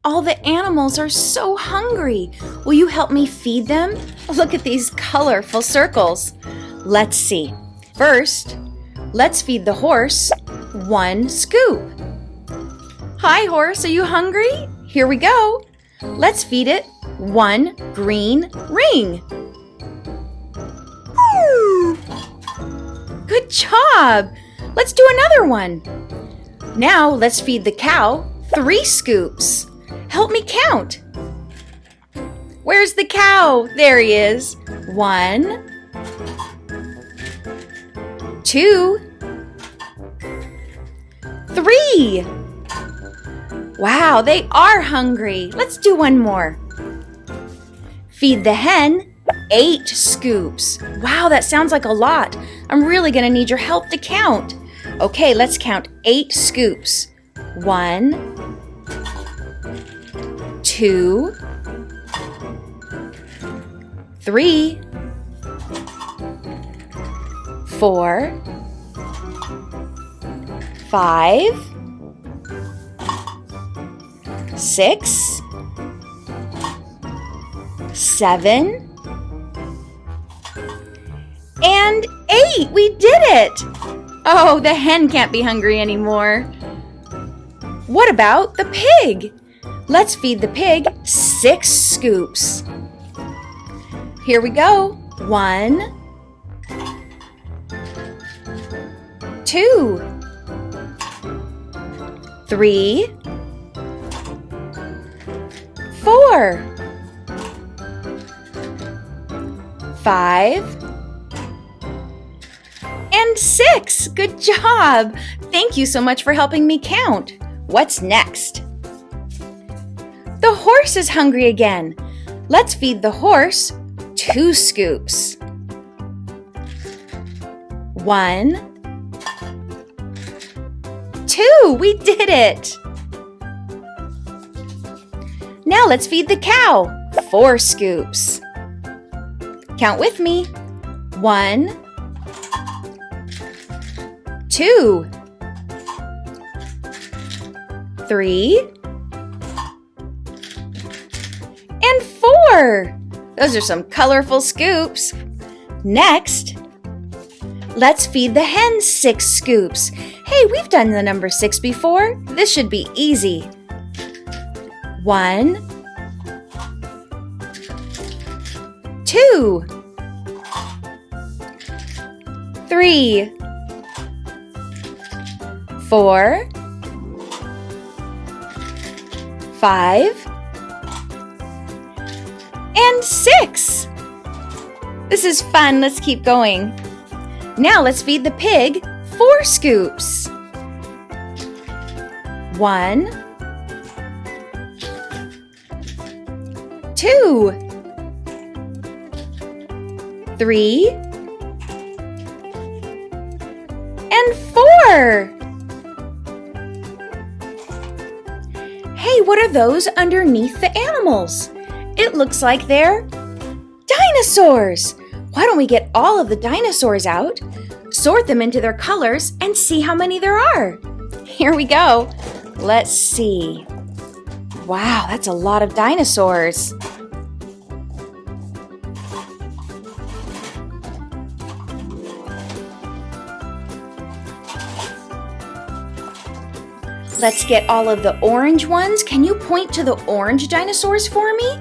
All the animals are so hungry. Will you help me feed them? Look at these colorful circles. Let's see. First, let's feed the horse 1 scoop. Hi, horse, are you hungry? Here we go. Let's feed it 1 green ring. Good job. Let's do another one. Now let's feed the cow 3 scoops. Help me count. Where's the cow? There he is. 1, 2, 3. Wow, they are hungry. Let's do one more. Feed the hen 8 scoops. Wow, that sounds like a lot. I'm really gonna need your help to count. Okay, let's count 8 scoops. 1, 2, 3, 4, 5, 6, 7, and 8. We did it! Oh, the hen can't be hungry anymore. What about the pig? Let's feed the pig 6 scoops. Here we go. 1, 2, 3, 4, 5, and 6. Good job. Thank you so much for helping me count. What's next? The horse is hungry again. Let's feed the horse 2 scoops. 1, 2. We did it. Now let's feed the cow 4 scoops. Count with me. 1, 2, 3, and 4. Those are some colorful scoops. Next, let's feed the hen 6 scoops. Hey, we've done the number 6 before. This should be easy. 1, 2, 3, 4, 5, and 6. This is fun. Let's keep going. Now let's feed the pig 4 scoops. 1, 2, 3, and 4. Hey, what are those underneath the animals? It looks like they're dinosaurs. Why don't we get all of the dinosaurs out, sort them into their colors, and see how many there are? Here we go. Let's see. Wow, that's a lot of dinosaurs. Let's get all of the orange ones. Can you point to the orange dinosaurs for me?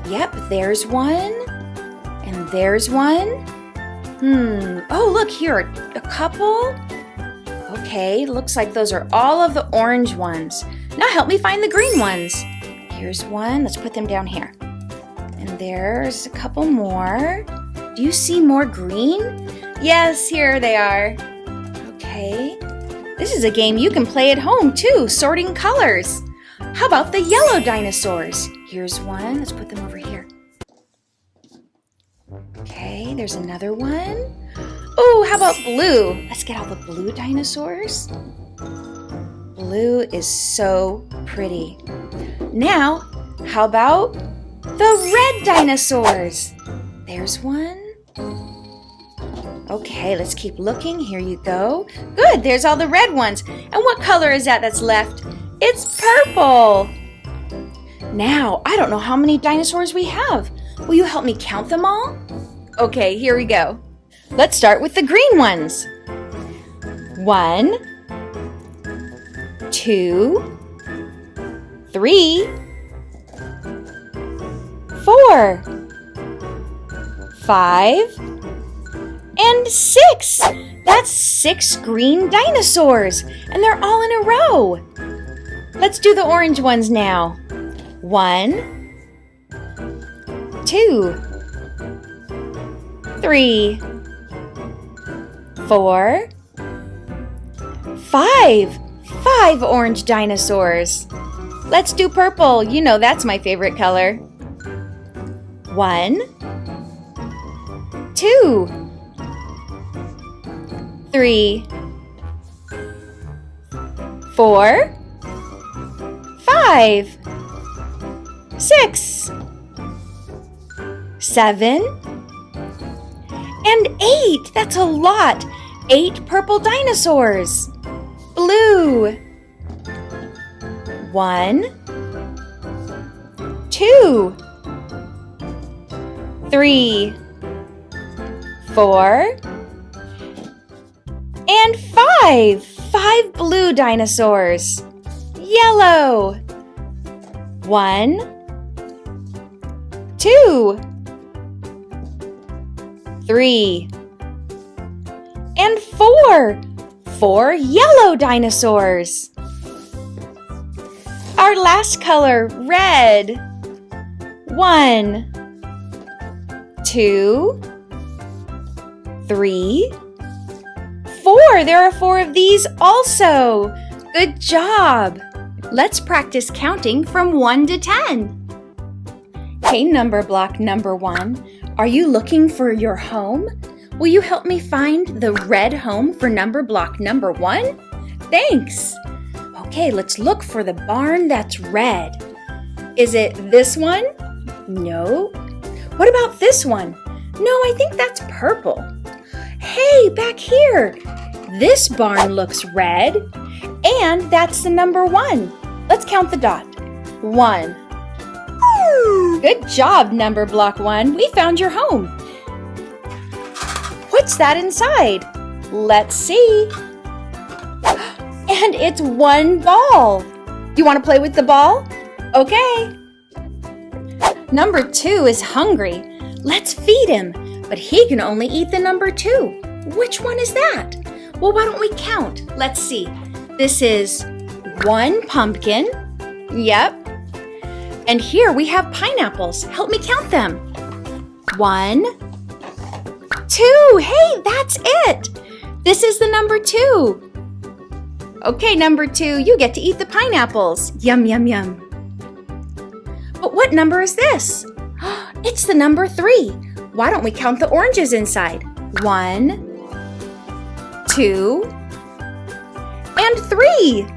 Yep, there's one. And there's one. Oh, look here, a couple. Okay, looks like those are all of the orange ones. Now help me find the green ones. Here's one. Let's put them down here. And there's a couple more. Do you see more green? Yes, here they are. Okay. This is a game you can play at home too, sorting colors. How about the yellow dinosaurs? Here's one. Let's put them over here. Okay, there's another one. Oh, how about blue? Let's get all the blue dinosaurs. Blue is so pretty. Now, how about the red dinosaurs? There's one. Okay, let's keep looking. Here you go. Good, there's all the red ones. And what color is that that's left? It's purple. Now, I don't know how many dinosaurs we have. Will you help me count them all? Okay, here we go. Let's start with the green ones. 1, 2, 3, 4, 5, and 6. That's 6 green dinosaurs, and they're all in a row. Let's do the orange ones now. 1, 2, 3, 4, 5. 5 orange dinosaurs. Let's do purple. You know that's my favorite color. 1, 2, 3, 4, 5, 6, 7, and 8. That's a lot. 8 purple dinosaurs. Blue. 1, 2, 3, 4, and 5. 5 blue dinosaurs. Yellow. 1, 2, 3, and 4. 4 yellow dinosaurs. Our last color, red. 1, 2, 3, 4. There are 4 of these also. Good job. Let's practice counting from 1 to 10. Hey, number block number 1. Are you looking for your home? Will you help me find the red home for number block number 1? Thanks. Okay, let's look for the barn that's red. Is it this one? No. What about this one? No, I think that's purple. Hey, back here. This barn looks red, and that's the number 1. Let's count the dot. 1. Good job, number block 1. We found your home. What's that inside? Let's see. And it's 1 ball. You want to play with the ball? Okay. Number 2 is hungry. Let's feed him, but he can only eat the number 2. Which one is that? Well, why don't we count? Let's see. This is 1 pumpkin. Yep. And here we have pineapples. Help me count them. 1, 2. Hey, that's it. This is the number 2. Okay, number 2, you get to eat the pineapples. Yum, yum, yum. But what number is this? It's the number 3. Why don't we count the oranges inside? 1, 2, and 3.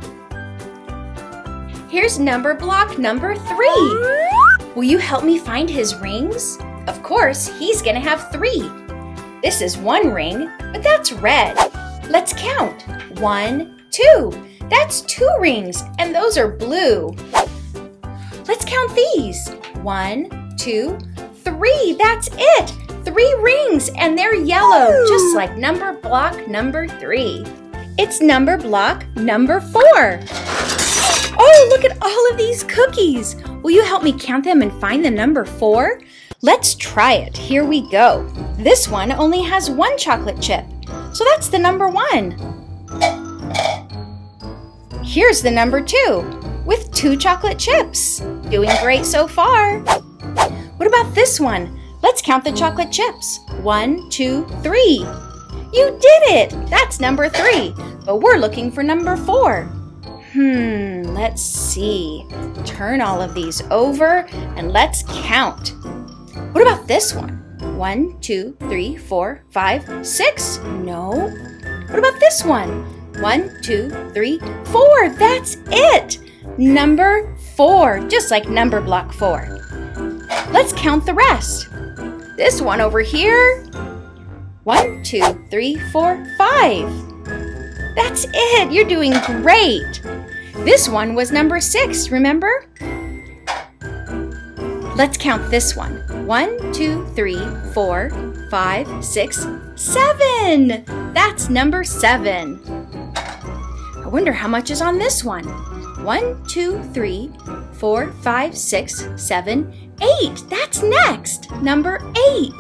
Here's number block number 3. Will you help me find his rings? Of course, he's gonna have 3. This is 1 ring, but that's red. Let's count. 1, 2. That's 2 rings, and those are blue. Let's count these. 1, 2, 3. That's it. 3 rings, and they're yellow, just like number block number 3. It's number block number 4. Oh, look at all of these cookies. Will you help me count them and find the number 4? Let's try it. Here we go. This one only has 1 chocolate chip, so that's the number 1. Here's the number 2 with 2 chocolate chips. Doing great so far. What about this one? Let's count the chocolate chips. 1, 2, 3. You did it! That's number 3, but we're looking for number 4. Let's see. Turn all of these over and let's count. What about this one? 1, 2, 3, 4, 5, 6. No. What about this one? 1, 2, 3, 4. That's it. Number 4, just like number block 4. Let's count the rest. This one over here. 1, 2, 3, 4, 5. That's it. You're doing great. This one was number 6, remember? Let's count this one. 1, 2, 3, 4, 5, 6, 7. That's number 7. I wonder how much is on this one. 1, 2, 3, 4, 5, 6, 7, 8. That's next. Number 8.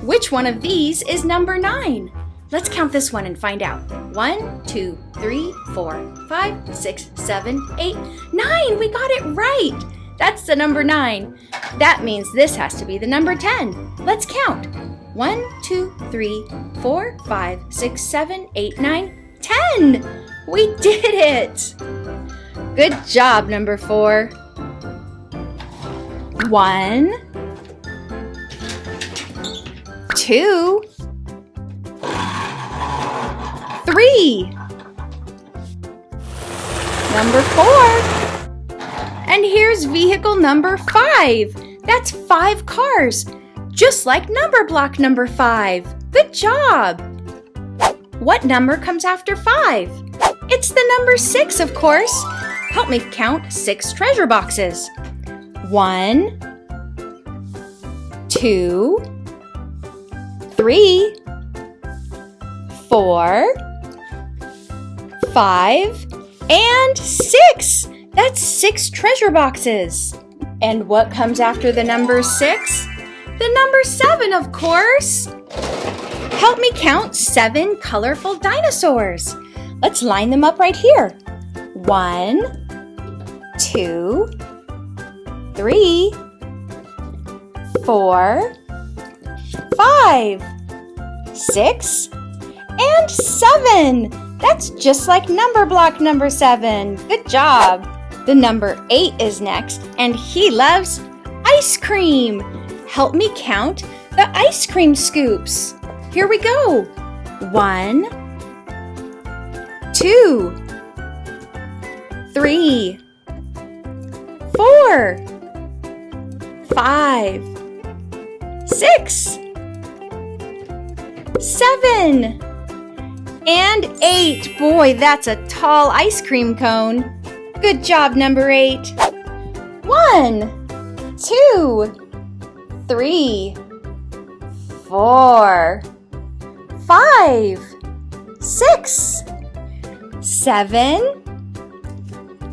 Which one of these is number 9? Let's count this one and find out. 1, 2, 3, 4, 5, 6, 7, 8, 9. We got it right. That's the number 9. That means this has to be the number 10. Let's count. 1, 2, 3, 4, 5, 6, 7, 8, 9, 10. We did it. Good job, number 4. 1, 2, 3. Number 4. And here's vehicle number 5. That's 5 cars, just like number block number 5. Good job. What number comes after 5? It's the number 6, of course. Help me count 6 treasure boxes. 1, 2, 3, 4, 5, and 6. That's 6 treasure boxes. And what comes after the number 6? The number 7, of course. Help me count 7 colorful dinosaurs. Let's line them up right here. 1, 2, 3, 4, 5, 6, and 7. That's just like number block number 7. Good job. The number 8 is next, and he loves ice cream. Help me count the ice cream scoops. Here we go. 1, 2, 3, 4, 5, 6, 7, and 8. Boy, that's a tall ice cream cone. Good job, number 8. 1, 2, 3, 4, 5, 6, 7,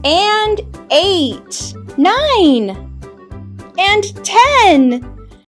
and 8, 9, and 10.